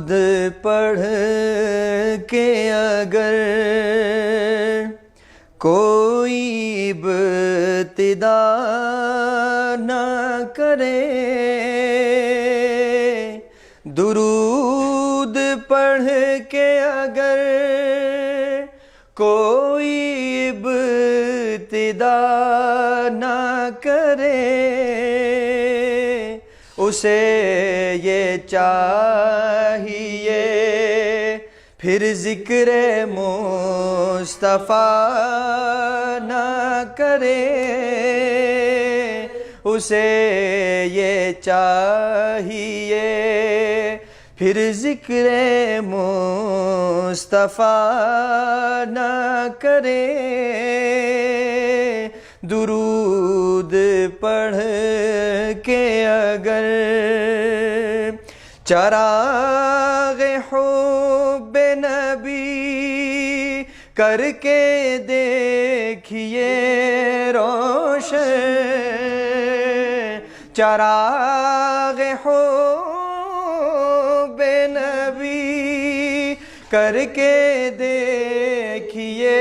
درود پڑھ کے اگر کوئی ابتدا نہ کرے، درود پڑھ کے اگر کوئی ابتدا نہ کرے، اسے یہ چاہیے پھر ذکر مصطفیٰ نہ کرے، اسے یہ چاہیے پھر ذکر مصطفیٰ نہ کرے، درود پڑھ کے اگر چراغ حب نبی کر کے دیکھیے روشن، چراغ حب نبی کر کے دیکھیے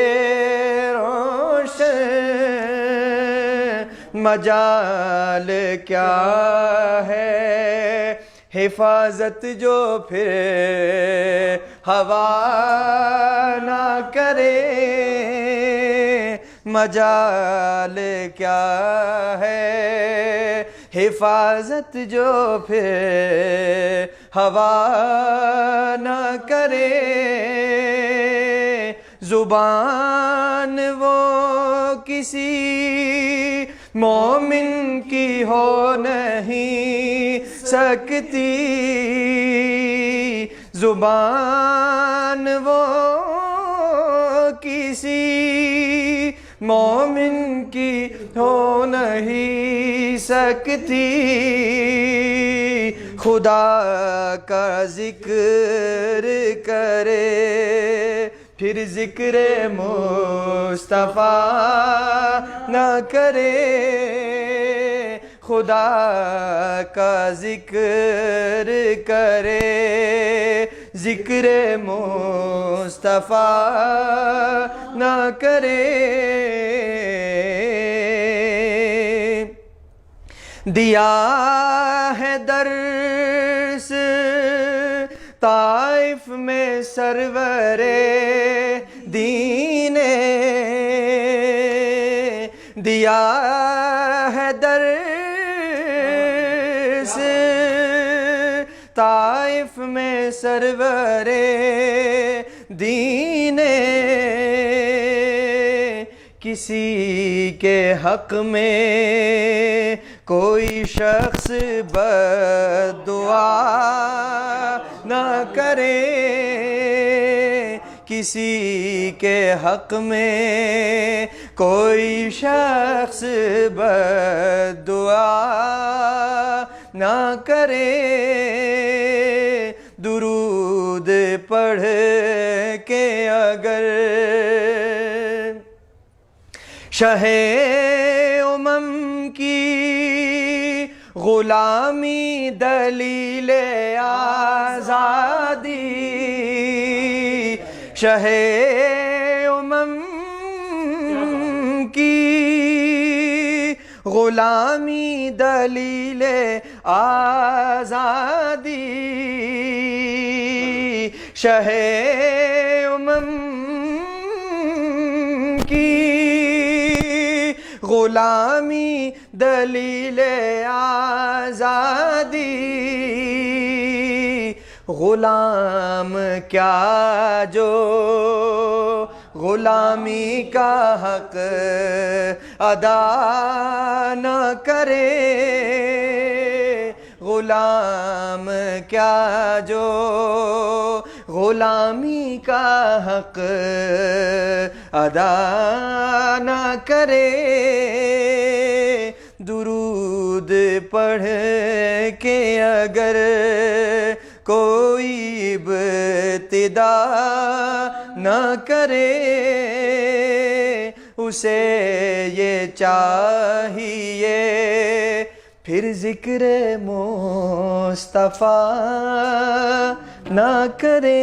روشن، مجال کیا ہے حفاظت جو پھر ہوا نہ کرے، مجال کیا ہے حفاظت جو پھر ہوا نہ کرے، زبان وہ کسی مومن کی ہو نہیں سکتی، زبان وہ کسی مومن کی ہو نہیں سکتی، خدا کا ذکر کرے پھر ذکر مصطفیٰ نہ کرے، خدا کا ذکر کرے ذکر مصطفیٰ نہ کرے، دیا ہے درس طائف میں سرور دین، دیا ہے درس طائف میں سرور دین، کسی کے حق میں کوئی شخص بد دعا نہ کرے، کسی کے حق میں کوئی شخص بد دعا نہ کرے، درود پڑھ کے اگر شاہ امم کی غلامی دلیل آزادی، شاہ امم کی غلامی دلیل آزادی، شاہ امم کی غلامی دلیل آزادی، غلام کیا جو غلامی کا حق ادا نہ کرے، غلام کیا جو غلامی کا حق ادا نہ کرے، درود پڑھ کے اگر کوئی ابتدا نہ کرے، اسے یہ چاہیے پھر ذکر مصطفیٰ نہ کرے